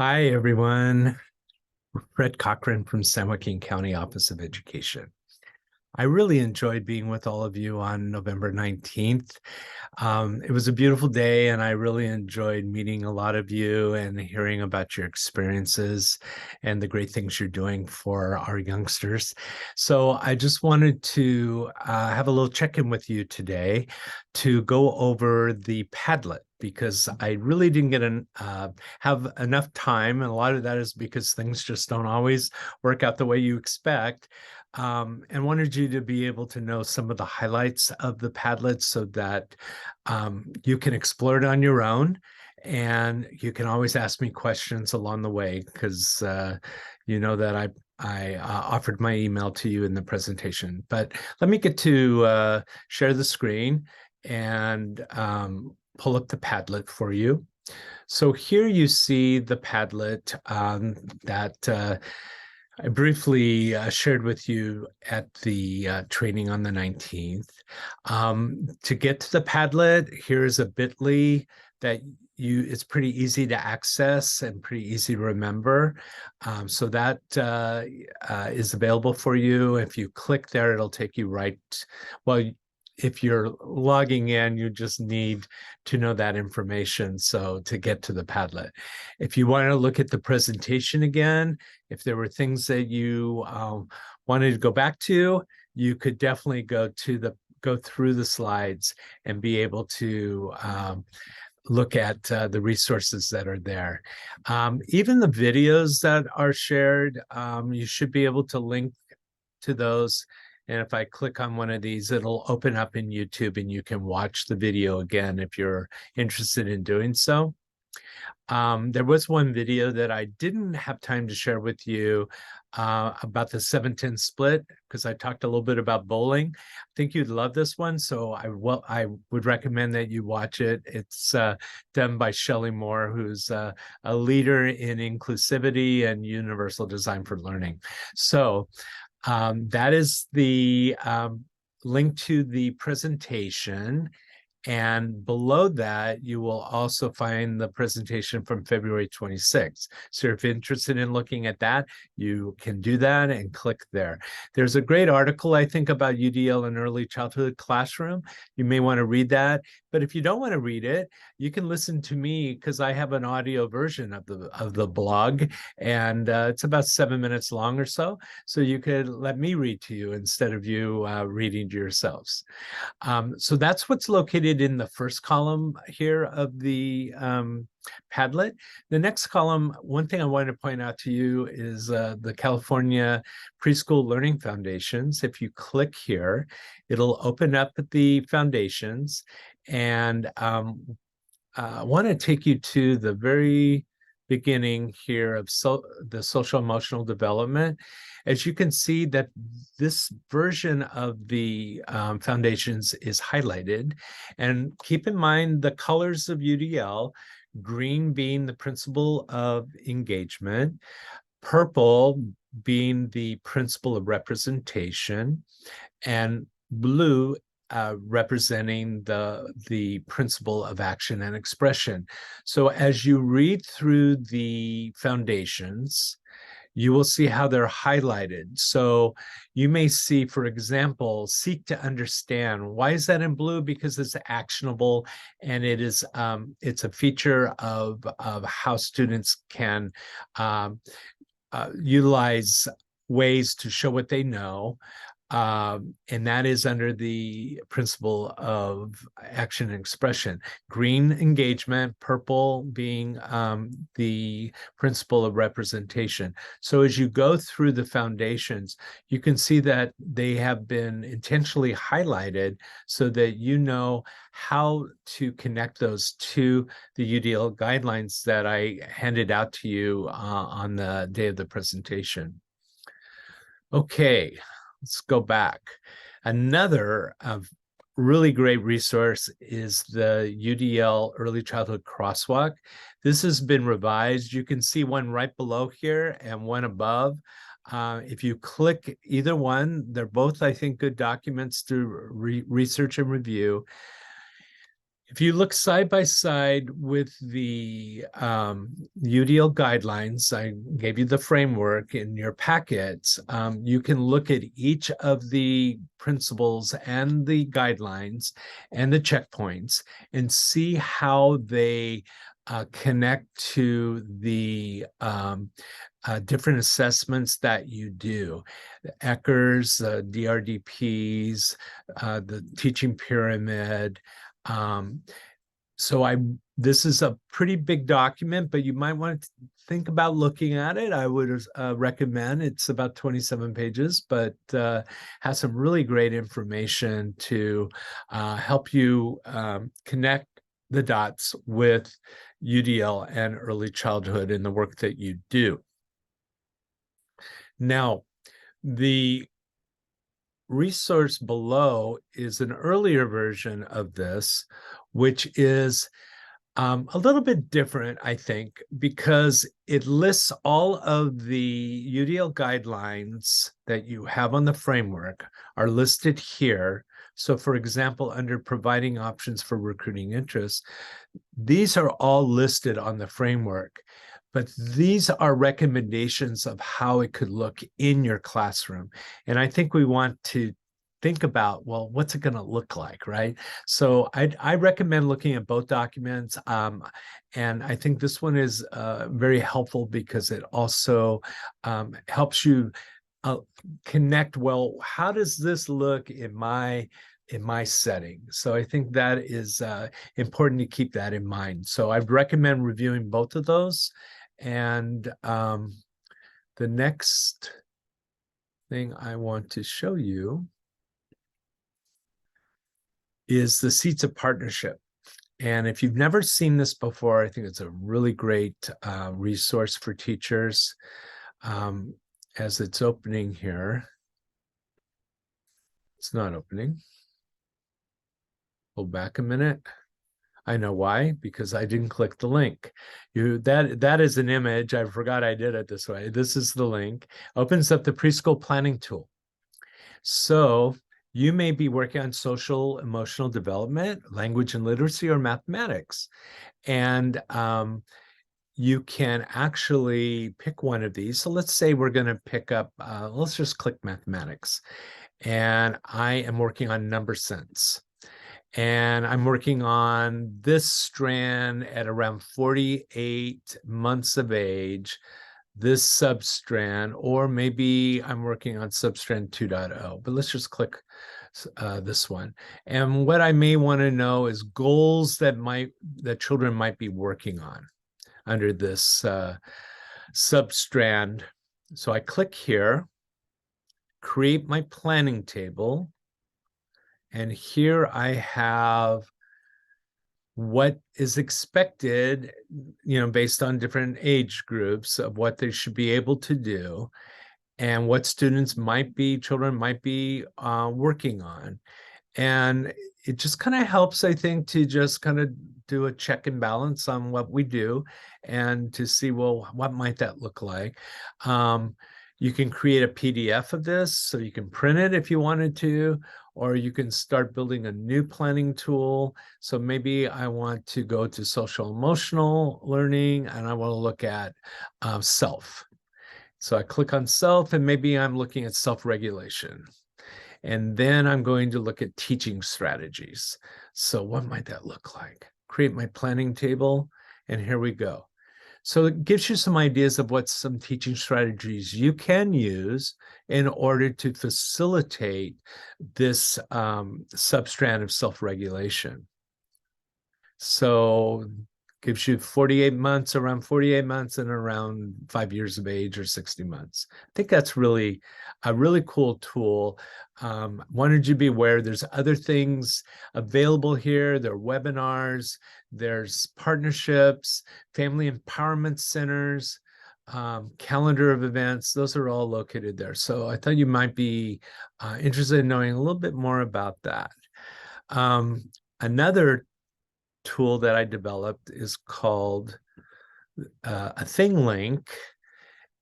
Hi, everyone. Fred Cochran from San Joaquin County Office of Education. I really enjoyed being with all of you on November 19th. It was a beautiful day, and I really enjoyed meeting a lot of you and hearing about your experiences and the great things you're doing for our youngsters. So I just wanted to have a little check-in with you today to go over the Padlet because I really didn't have enough time, and a lot of that is because things just don't always work out the way you expect. And wanted you to be able to know some of the highlights of the Padlet so that you can explore it on your own. And you can always ask me questions along the way because you know that I offered my email to you in the presentation. But let me get to share the screen and pull up the Padlet for you. So here you see the Padlet that I briefly shared with you at the training on the 19th. To get to the Padlet, here's a bit.ly that it's pretty easy to access and pretty easy to remember. So that is available for you. If you click there, it'll take you right. Well, if you're logging in, you just need to know that information. So to get to the Padlet, if you want to look at the presentation again, if there were things that you wanted to go back to, you could definitely go through the slides and be able to look at the resources that are there. Even the videos that are shared, you should be able to link to those. And if I click on one of these, it'll open up in YouTube and you can watch the video again if you're interested in doing so. There was one video that I didn't have time to share with you about the 7-10 split because I talked a little bit about bowling. I think you'd love this one, so I would recommend that you watch it. It's done by Shelley Moore, who's a leader in inclusivity and universal design for learning. So that is the link to the presentation. And below that, you will also find the presentation from February 26th. So if you're interested in looking at that, you can do that and click there. There's a great article, I think, about UDL and early childhood classroom. You may want to read that. But if you don't want to read it, you can listen to me because I have an audio version of the blog, and it's about 7 minutes long or so. So you could let me read to you instead of you reading to yourselves. So that's what's located in the first column here of the Padlet. The next column, one thing I wanted to point out to you is the California Preschool Learning Foundations. If you click here, it'll open up the foundations. And I want to take you to the very beginning here of the social emotional development. As you can see that this version of the foundations is highlighted. And keep in mind the colors of UDL, green being the principle of engagement, purple being the principle of representation, and blue representing the principle of action and expression. So as you read through the foundations, you will see how they're highlighted. So you may see, for example, seek to understand. Why is that in blue? Because it's actionable, and it's a feature of how students can utilize ways to show what they know. And that is under the principle of action and expression. Green, engagement, purple being the principle of representation. So as you go through the foundations, you can see that they have been intentionally highlighted so that you know how to connect those to the UDL guidelines that I handed out to you on the day of the presentation. Okay. Let's go back. Another really great resource is the UDL Early Childhood Crosswalk. This has been revised. You can see one right below here and one above. If you click either one, they're both, I think, good documents to research and review. if you look side by side with the UDL guidelines, I gave you the framework in your packets. You can look at each of the principles and the guidelines and the checkpoints and see how they connect to the different assessments that you do. The Eckers, DRDPs, the teaching pyramid. So this is a pretty big document, but you might want to think about looking at it. I would recommend. It's about 27 pages, but has some really great information to help you connect the dots with UDL and early childhood in the work that you do. Now, the resource below is an earlier version of this, which is a little bit different, I think, because it lists all of the UDL guidelines that you have on the framework are listed here. So, for example, under providing options for recruiting interest, these are all listed on the framework. But these are recommendations of how it could look in your classroom. And I think we want to think about, well, what's it going to look like, right? So I recommend looking at both documents. And I think this one is very helpful because it also helps you connect, well, how does this look in my setting? So I think that is important to keep that in mind. So I'd recommend reviewing both of those. And the next thing I want to show you is the Seats of Partnership. And if you've never seen this before, I think it's a really great resource for teachers. As it's opening here, it's not opening. Go back a minute. I know why, because I didn't click the link. That is an image. I forgot I did it this way. This is the link. Opens up the preschool planning tool. So you may be working on social emotional development, language and literacy, or mathematics. And you can actually pick one of these. So let's say we're going to pick up, let's just click mathematics. And I am working on number sense. And I'm working on this strand at around 48 months of age, this substrand, or maybe I'm working on substrand 2.0, but let's just click this one. And what I may want to know is goals that children might be working on under this substrand. So I click here, create my planning table. And here I have what is expected, based on different age groups of what they should be able to do and what children might be working on. And it just kind of helps, I think, to just kind of do a check and balance on what we do and to see, well, what might that look like? You can create a PDF of this, so you can print it if you wanted to, or you can start building a new planning tool. So maybe I want to go to social emotional learning and I want to look at self. So I click on self and maybe I'm looking at self-regulation. And then I'm going to look at teaching strategies. So what might that look like? Create my planning table, and here we go. So it gives you some ideas of what some teaching strategies you can use in order to facilitate this substrand of self-regulation. So gives you 48 months, around 48 months, and around 5 years of age or 60 months. I think that's really a really cool tool. Wanted you to be aware there's other things available here. There are webinars, there's partnerships, family empowerment centers, calendar of events. Those are all located there. So I thought you might be interested in knowing a little bit more about that. Another tool that I developed is called a thing link.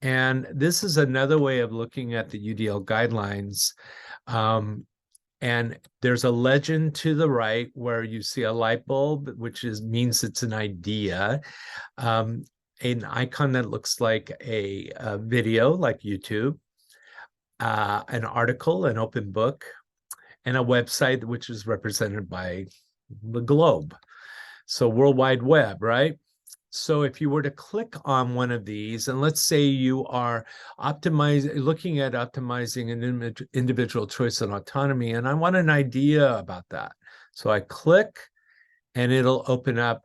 And this is another way of looking at the UDL guidelines. And there's a legend to the right where you see a light bulb, which means it's an idea. An icon that looks like a video, like YouTube, an article, an open book, and a website, which is represented by the globe. So World Wide Web, right? So if you were to click on one of these, and let's say you are looking at optimizing an individual choice and autonomy, and I want an idea about that. So I click, and it'll open up.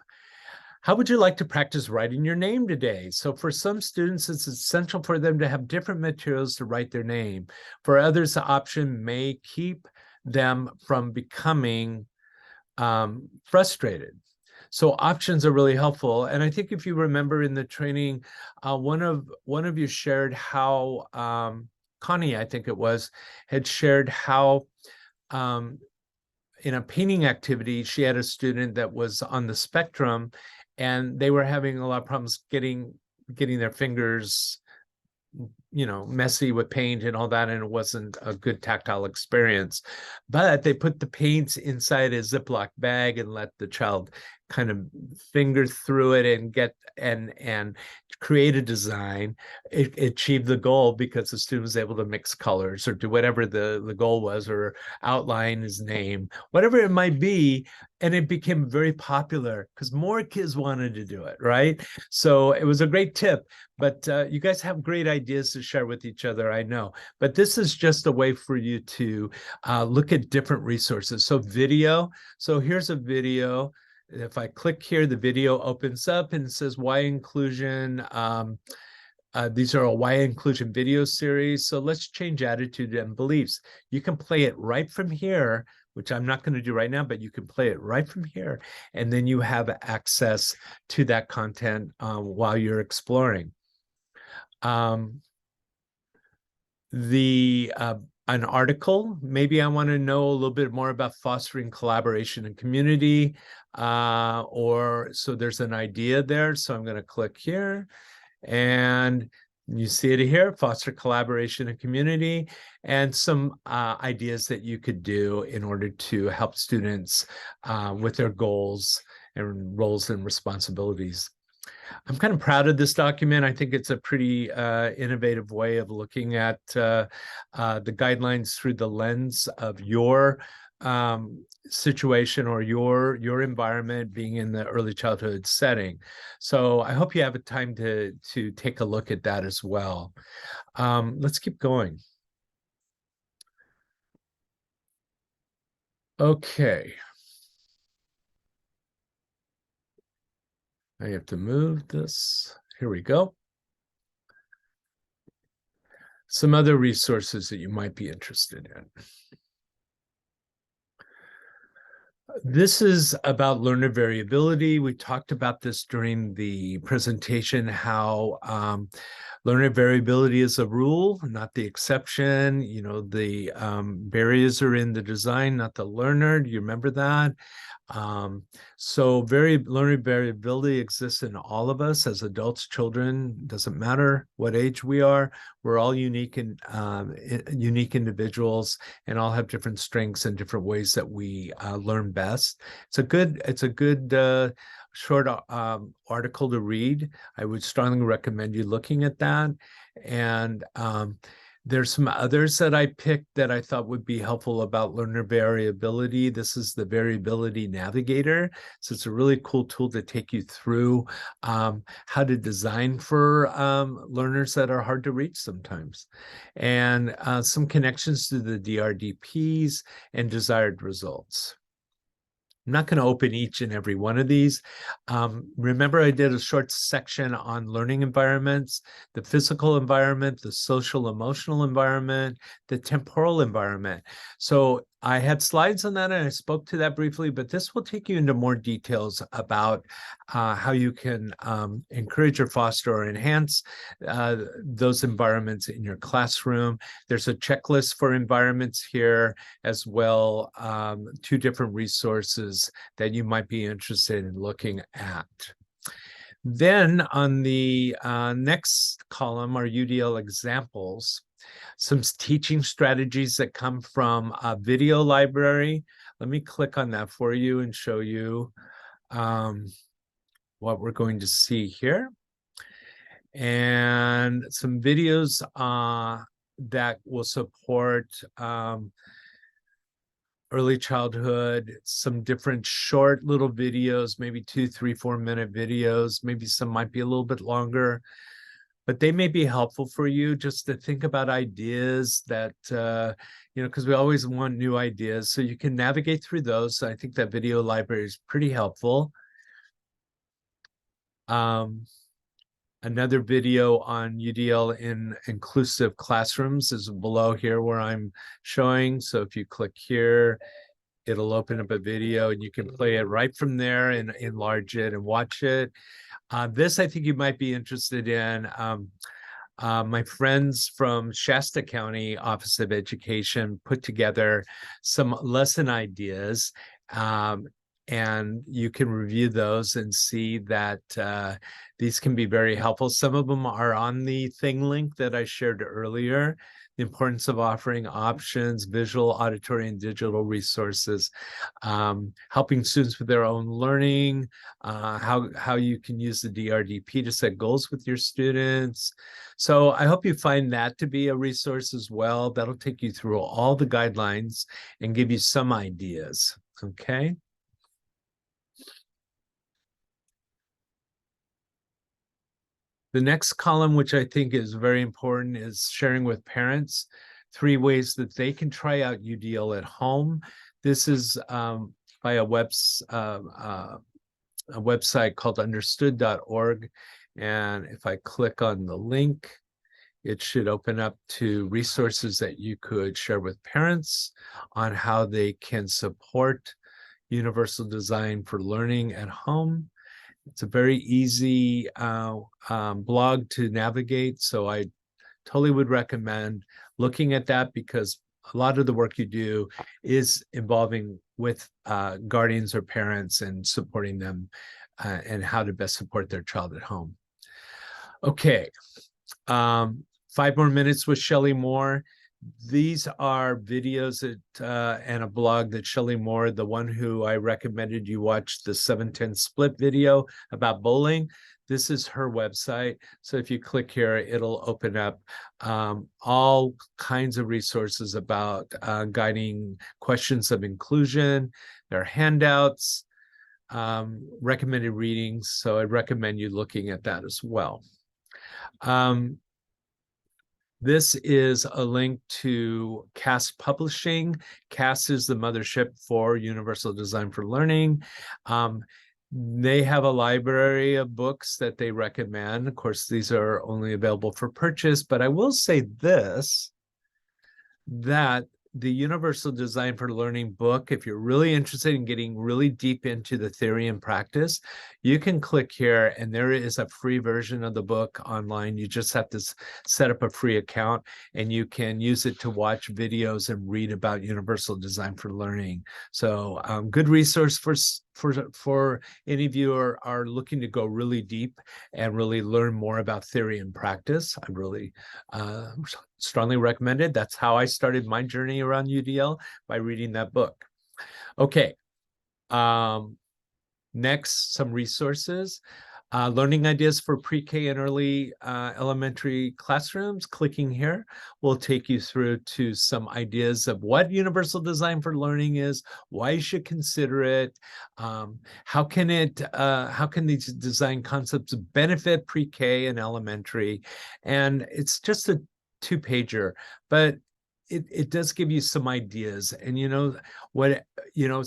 How would you like to practice writing your name today? So for some students, it's essential for them to have different materials to write their name. For others, the option may keep them from becoming frustrated. So options are really helpful. And I think if you remember in the training, one of you shared how Connie, I think it was, had shared how in a painting activity, she had a student that was on the spectrum, and they were having a lot of problems getting their fingers, messy with paint and all that, and it wasn't a good tactile experience. But they put the paints inside a Ziploc bag and let the child kind of finger through it and get and create a design. It achieved the goal because the student was able to mix colors or do whatever the goal was, or outline his name, whatever it might be. And it became very popular because more kids wanted to do it, right? So it was a great tip. But you guys have great ideas to share with each other, I know. But this is just a way for you to look at different resources. So video. So here's a video. If I click here, the video opens up and it says why inclusion. These are a why inclusion video series. So let's change attitude and beliefs. You can play it right from here, which I'm not going to do right now, but you can play it right from here. And then you have access to that content while you're exploring. An article, maybe I want to know a little bit more about fostering collaboration and community, or so there's an idea there. So I'm going to click here, and you see it here, foster collaboration and community, and some ideas that you could do in order to help students with their goals and roles and responsibilities. I'm kind of proud of this document. I think it's a pretty innovative way of looking at the guidelines through the lens of your situation or your environment being in the early childhood setting. So I hope you have a time to take a look at that as well. Let's keep going. Okay. I have to move this. Here we go. Some other resources that you might be interested in. This is about learner variability. We talked about this during the presentation, how learner variability is a rule, not the exception. The barriers are in the design, not the learner. Do you remember that? So learning variability exists in all of us as adults, children, doesn't matter what age we are. We're all unique and unique individuals, and all have different strengths and different ways that we learn best. It's a good short article to read. I would strongly recommend you looking at that. And there's some others that I picked that I thought would be helpful about learner variability. This is the Variability Navigator. So it's a really cool tool to take you through how to design for learners that are hard to reach sometimes. And some connections to the DRDPs and desired results. I'm not going to open each and every one of these. Remember, I did a short section on learning environments, the physical environment, the social emotional environment, the temporal environment. So I had slides on that and I spoke to that briefly, but this will take you into more details about how you can encourage or foster or enhance those environments in your classroom. There's a checklist for environments here as well, 2 different resources that you might be interested in looking at. Then on the next column are UDL examples. some teaching strategies that come from a video library. Let me click on that for you and show you what we're going to see here. And some videos that will support early childhood, some different short little videos, maybe 2, 3, 4 minute videos. Maybe some might be a little bit longer, but they may be helpful for you just to think about ideas that, because we always want new ideas. So you can navigate through those. So I think that video library is pretty helpful. Another video on UDL in inclusive classrooms is below here where I'm showing. So if you click here, it'll open up a video and you can play it right from there and enlarge it and watch it. This I think you might be interested in. My friends from Shasta County Office of Education put together some lesson ideas, and you can review those and see that these can be very helpful. Some of them are on the thing link that I shared earlier. The importance of offering options, visual, auditory, and digital resources, helping students with their own learning, how you can use the DRDP to set goals with your students. So I hope you find that to be a resource as well. That'll take you through all the guidelines and give you some ideas, okay? The next column, which I think is very important, is sharing with parents 3 ways that they can try out UDL at home. This is by a website called understood.org. And if I click on the link, it should open up to resources that you could share with parents on how they can support universal design for learning at home. It's a very easy blog to navigate, so I totally would recommend looking at that because a lot of the work you do is involving with guardians or parents and supporting them and how to best support their child at home. Okay, 5 more minutes with Shelley Moore. These are videos that and a blog that Shelley Moore, the one who I recommended you watch the 7-10 split video about bowling. This is her website. So if you click here, it'll open up all kinds of resources about guiding questions of inclusion. There are handouts, recommended readings. So I'd recommend you looking at that as well. This is a link to CAS Publishing. CAS is the mothership for Universal Design for Learning. They have a library of books that they recommend. Of course, these are only available for purchase, but I will say this, that the Universal Design for Learning book, if you're really interested in getting really deep into the theory and practice, you can click here and there is a free version of the book online. You just have to set up a free account and you can use it to watch videos and read about Universal Design for Learning. So good resource for any of you are looking to go really deep and really learn more about theory and practice. I really strongly recommend it. That's how I started my journey around UDL, by reading that book. Okay. Next, some resources. Learning ideas for pre-K and early elementary classrooms. Clicking here will take you through to some ideas of what Universal Design for Learning is, why you should consider it, how can these design concepts benefit pre-K and elementary. And it's just a 2-pager, but it does give you some ideas. And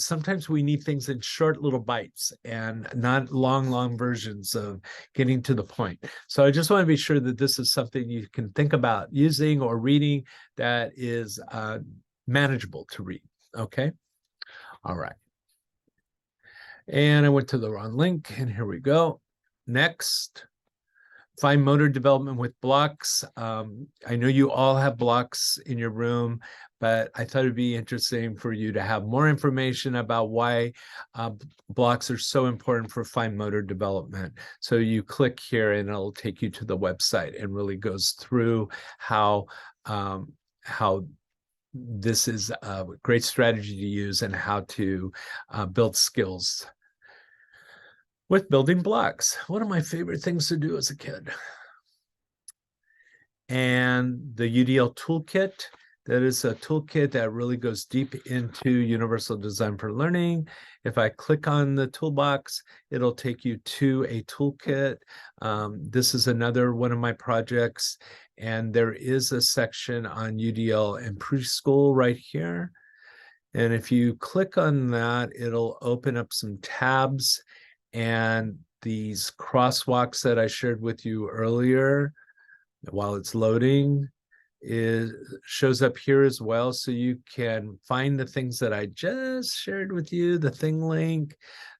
sometimes we need things in short little bites and not long versions of getting to the point. So I just want to be sure that this is something you can think about using or reading that is manageable to read. Okay. All right. And I went to the wrong link, and here we go. Next, fine motor development with blocks. I know you all have blocks in your room, but I thought it'd be interesting for you to have more information about why blocks are so important for fine motor development. So you click here and it'll take you to the website and really goes through how this is a great strategy to use and how to build skills with building blocks. One of my favorite things to do as a kid. And the UDL toolkit, that is a toolkit that really goes deep into Universal Design for Learning. If I click on the toolbox, it'll take you to a toolkit. This is another one of my projects, and there is a section on UDL and preschool right here. And if you click on that, it'll open up some tabs, and these crosswalks that I shared with you earlier, while it's loading, shows up here as well. So you can find the things that I just shared with you, the thing link,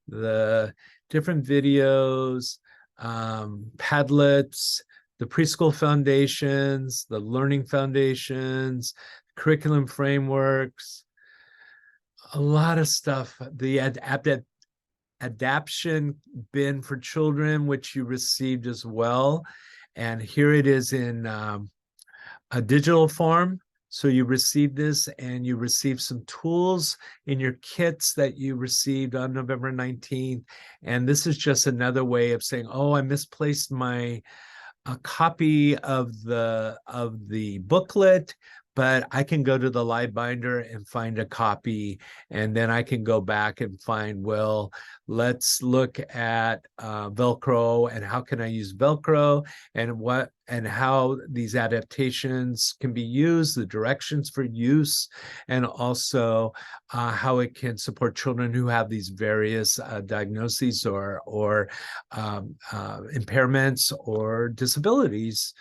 the different videos, Padlets, the preschool foundations, the learning foundations, curriculum frameworks, a lot of stuff. The adaption bin for children, which you received as well. And here it is in a digital form. So you receive this, and you receive some tools in your kits that you received on November 19th. And this is just another way of saying, oh, I misplaced a copy of the booklet, but I can go to the live binder and find a copy, and then I can go back and find, well, let's look at Velcro, and how can I use Velcro, and how these adaptations can be used, the directions for use, and also how it can support children who have these various diagnoses or impairments or disabilities,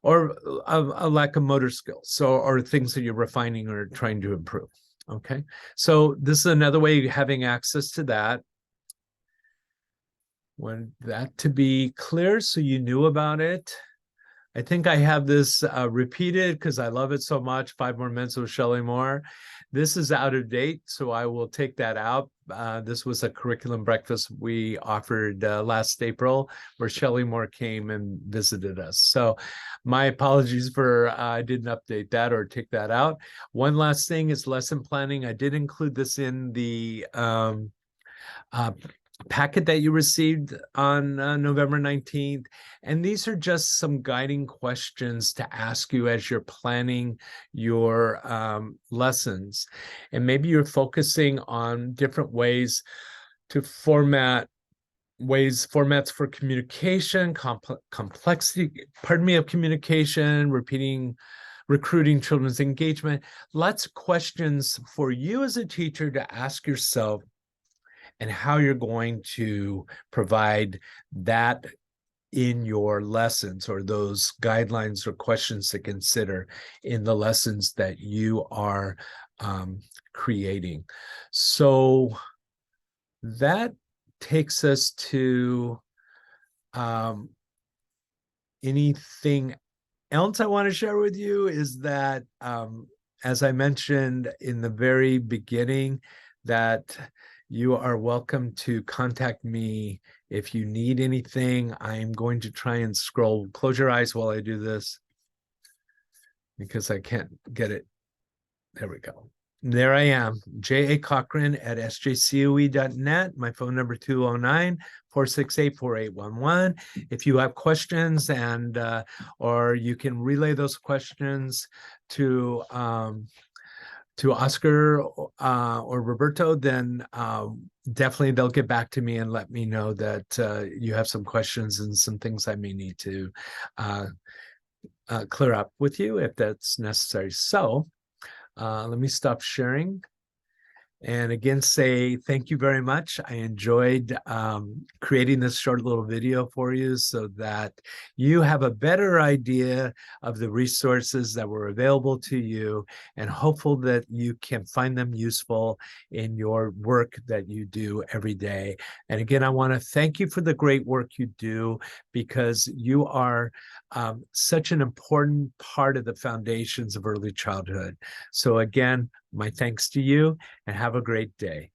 or a lack of motor skills, or things that you're refining or trying to improve. Okay, so this is another way of having access to that. Want that to be clear so you knew about it. I think I have this repeated because I love it so much. 5 More Minutes with Shelley Moore. This is out of date, so I will take that out. This was a curriculum breakfast we offered last April, where Shelley Moore came and visited us. So my apologies for I didn't update that or take that out. One last thing is lesson planning. I did include this in the packet that you received on November 19th. And these are just some guiding questions to ask you as you're planning your lessons. And maybe you're focusing on different ways to formats for communication, complexity, of communication, recruiting children's engagement. Lots of questions for you as a teacher to ask yourself, and how you're going to provide that in your lessons, or those guidelines or questions to consider in the lessons that you are creating. So that takes us to anything else I want to share with you is that, as I mentioned in the very beginning, that you are welcome to contact me if you need anything. I'm going to try and scroll. Close your eyes while I do this, because I can't get it. There we go. There I am, jacochran@sjcoe.net. My phone number 209-468-4811. If you have questions, and or you can relay those questions to Oscar or Roberto, then definitely they'll get back to me and let me know that you have some questions and some things I may need to clear up with you if that's necessary. So let me stop sharing. And again, say thank you very much. I enjoyed creating this short little video for you so that you have a better idea of the resources that were available to you, and hopeful that you can find them useful in your work that you do every day. And again, I want to thank you for the great work you do, because you are such an important part of the foundations of early childhood. So again, my thanks to you, and have a great day.